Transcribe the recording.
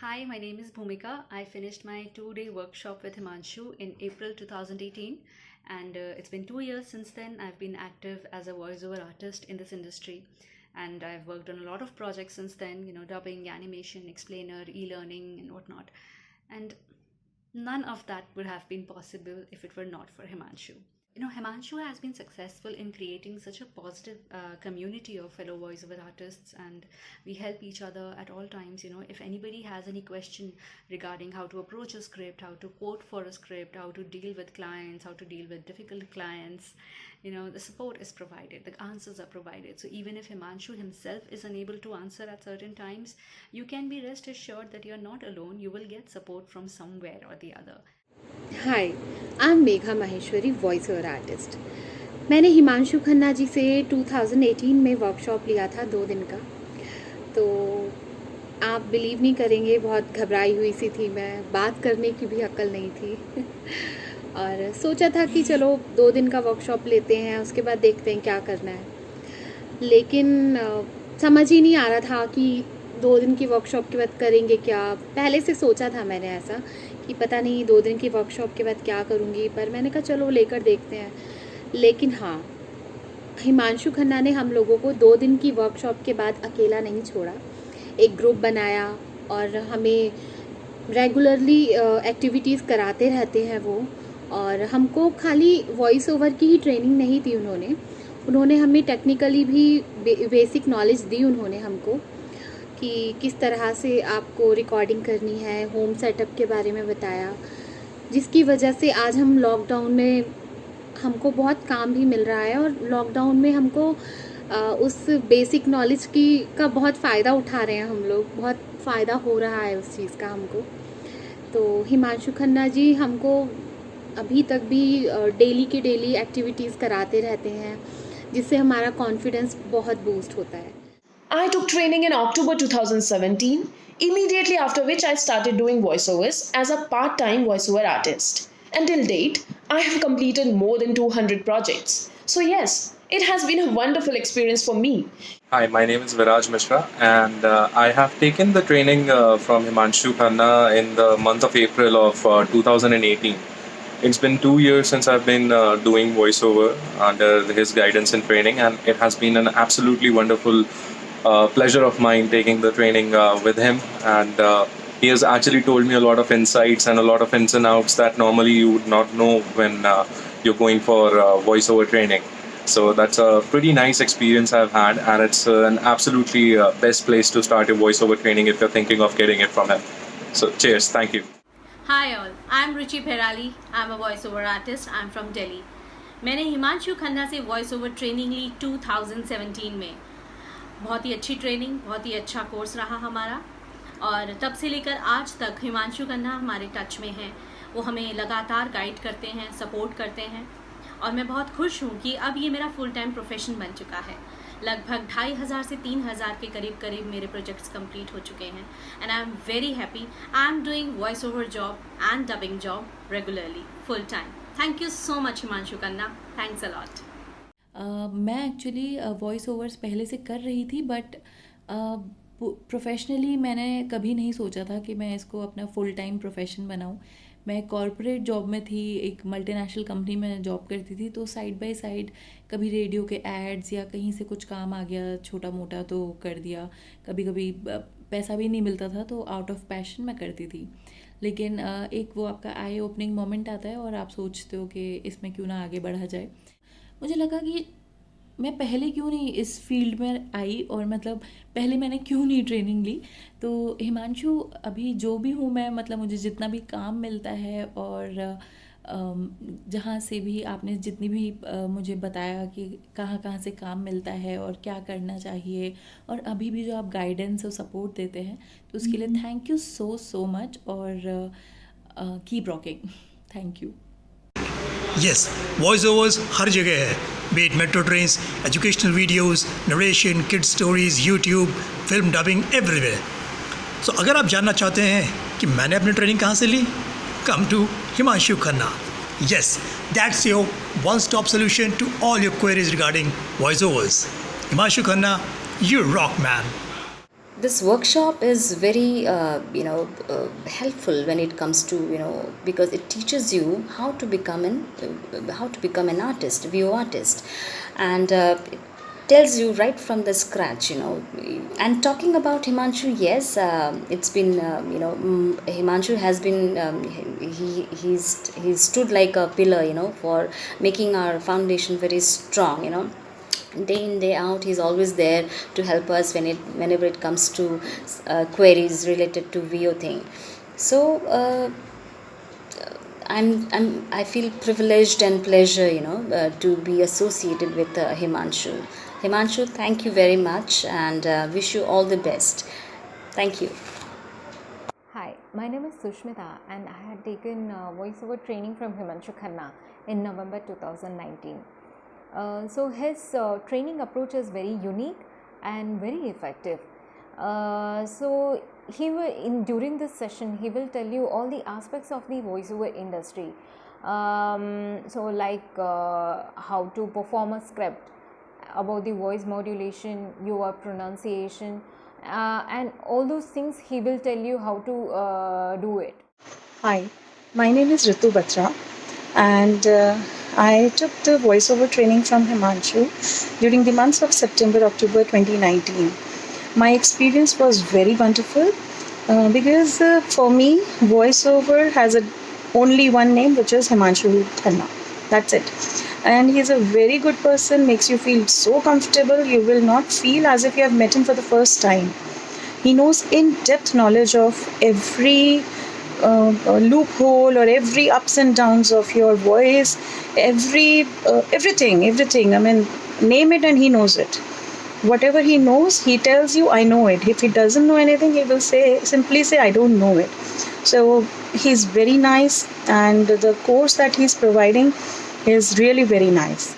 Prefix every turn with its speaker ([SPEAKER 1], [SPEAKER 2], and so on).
[SPEAKER 1] Hi, my name is Bhumika. I finished my 2-day workshop with Himanshu in April 2018, and it's been 2 years since then. I've been active as a voiceover artist in this industry, and I've worked on a lot of projects since then, dubbing, animation, explainer, e learning, and whatnot. And none of that would have been possible if it were not for Himanshu. Himanshu has been successful in creating such a positive community of fellow voiceover artists, and we help each other at all times. If anybody has any question regarding how to approach a script, how to quote for a script, how to deal with clients, how to deal with difficult clients, the support is provided, the answers are provided. So even if Himanshu himself is unable to answer at certain times, you can be rest assured that you're not alone. You will get support from somewhere or the other.
[SPEAKER 2] Hi, I am Megha Maheshwari, voice over artist. मैंने हिमांशु खन्ना जी से 2018 में workshop लिया था 2 दिन का। तो आप believe नहीं करेंगे, बहुत घबराई हुई सी थी मैं, बात करने की भी अक्ल नहीं थी और सोचा था कि चलो 2 दिन का वर्कशॉप लेते हैं, उसके बाद देखते हैं क्या करना है। लेकिन समझ ही नहीं आ रहा था कि 2 दिन की वर्कशॉप के बाद करेंगे क्या। पहले से सोचा था मैंने ऐसा कि पता नहीं 2 दिन की वर्कशॉप के बाद क्या करूँगी, पर मैंने कहा चलो लेकर देखते हैं। लेकिन हाँ, हिमांशु खन्ना ने हम लोगों को 2 दिन की वर्कशॉप के बाद अकेला नहीं छोड़ा। एक ग्रुप बनाया और हमें रेगुलरली एक्टिविटीज़ कराते रहते हैं वो। और हमको खाली वॉइस ओवर की ही ट्रेनिंग नहीं दी उन्होंने हमें टेक्निकली भी बेसिक नॉलेज दी उन्होंने हमको कि किस तरह से आपको रिकॉर्डिंग करनी है, होम सेटअप के बारे में बताया, जिसकी वजह से आज हम लॉकडाउन में हमको बहुत काम भी मिल रहा है और लॉकडाउन में हमको उस बेसिक नॉलेज का बहुत फ़ायदा उठा रहे हैं हम लोग, बहुत फ़ायदा हो रहा है उस चीज़ का हमको। तो हिमांशु खन्ना जी हमको अभी तक भी डेली की डेली एक्टिविटीज़ कराते रहते हैं, जिससे हमारा कॉन्फिडेंस बहुत बूस्ट होता है।
[SPEAKER 3] I took training in October 2017, immediately after which I started doing voiceovers as a part-time voiceover artist. Until date, I have completed more than 200 projects. So yes, it has been a wonderful experience for me.
[SPEAKER 4] Hi, my name is Viraj Mishra, and I have taken the training from Himanshu Khanna in the month of April of 2018. It's been 2 years since I've been doing voiceover under his guidance and training, and it has been an absolutely wonderful pleasure of mine taking the training with him, and he has actually told me a lot of insights and a lot of ins and outs that normally you would not know when you're going for voiceover training. So that's a pretty nice experience I've had, and it's an absolutely best place to start your voiceover training if you're thinking of getting it from him. So cheers, thank you.
[SPEAKER 5] Hi all, I'm Ruchi Bherali. I'm a voiceover artist. I'm from Delhi. मैंने हिमांशु खन्ना से voiceover training ली 2017 में। बहुत ही अच्छी training, बहुत ही अच्छा course रहा हमारा, और तब से लेकर आज तक हिमांशु खन्ना हमारे टच में हैं। वो हमें लगातार गाइड करते हैं, सपोर्ट करते हैं, और मैं बहुत खुश हूँ कि अब ये मेरा फुल टाइम प्रोफेशन बन चुका है। लगभग 2500 से 3000 के करीब मेरे प्रोजेक्ट्स कंप्लीट हो चुके हैं, and I am very happy. I am doing voice over job and dubbing job regularly, full time. Thank you so much Himanshu Khanna, thanks a lot.
[SPEAKER 6] मैं एक्चुअली वॉइस ओवर्स पहले से कर रही थी, बट प्रोफेशनली मैंने कभी नहीं सोचा था कि मैं इसको अपना फुल टाइम प्रोफेशन बनाऊं। मैं कॉर्पोरेट जॉब में थी, एक मल्टीनेशनल कंपनी में जॉब करती थी, तो साइड बाय साइड कभी रेडियो के एड्स या कहीं से कुछ काम आ गया छोटा मोटा तो कर दिया। कभी कभी पैसा भी नहीं मिलता था तो आउट ऑफ पैशन मैं करती थी। लेकिन एक वो आपका आई ओपनिंग मोमेंट आता है और आप सोचते हो कि इसमें क्यों ना आगे बढ़ा जाए। मुझे लगा कि मैं पहले क्यों नहीं इस फील्ड में आई, और मतलब पहले मैंने क्यों नहीं ट्रेनिंग ली। तो हिमांशु, अभी जो भी हूँ मैं, मतलब मुझे जितना भी काम मिलता है और जहाँ से भी आपने जितनी भी मुझे बताया कि कहाँ कहाँ से काम मिलता है और क्या करना चाहिए, और अभी भी जो आप गाइडेंस और सपोर्ट देते हैं, तो उसके लिए थैंक यू सो मच, और keep rocking. Thank you.
[SPEAKER 7] Yes, voice overs हर जगह है, be it metro trains, educational videos, narration, kids stories, YouTube, film dubbing, everywhere. So अगर आप जानना चाहते हैं कि मैंने अपनी ट्रेनिंग कहाँ से ली, come to Himanshu Khanna. Yes, that's your one stop solution to all your queries regarding voice overs. Himanshu Khanna, you rock man.
[SPEAKER 8] this workshop is very helpful when it comes to because it teaches you how to become an artist, VO artist, and it tells you right from the scratch. And talking about Himanshu, yes, it's been Himanshu has been he's stood like a pillar for making our foundation very strong. Day in day out he's always there to help us whenever it comes to queries related to VO thing. So I feel privileged and pleasure to be associated with Himanshu. Himanshu, thank you very much, and wish you all the best. Thank you.
[SPEAKER 2] Hi, my name is Sushmita and I had taken voiceover training from Himanshu Khanna in November 2019. So his training approach is very unique and very effective. So during this session he will tell you all the aspects of the voiceover industry. So like how to perform a script, about the voice modulation, your pronunciation, and all those things he will tell you how to do it.
[SPEAKER 9] Hi, my name is Ritu Batra, and I took the voiceover training from Himanshu during the months of September, October 2019. My experience was very wonderful because for me, voiceover has only one name, which is Himanshu Khanna. That's it. And he's a very good person, makes you feel so comfortable. You will not feel as if you have met him for the first time. He knows in-depth knowledge of every loophole or every ups and downs of your voice, everything. I mean, name it and he knows it. Whatever he knows, he tells you, I know it. If he doesn't know anything, he will simply say, I don't know it. So he's very nice, and the course that he's providing is really very nice.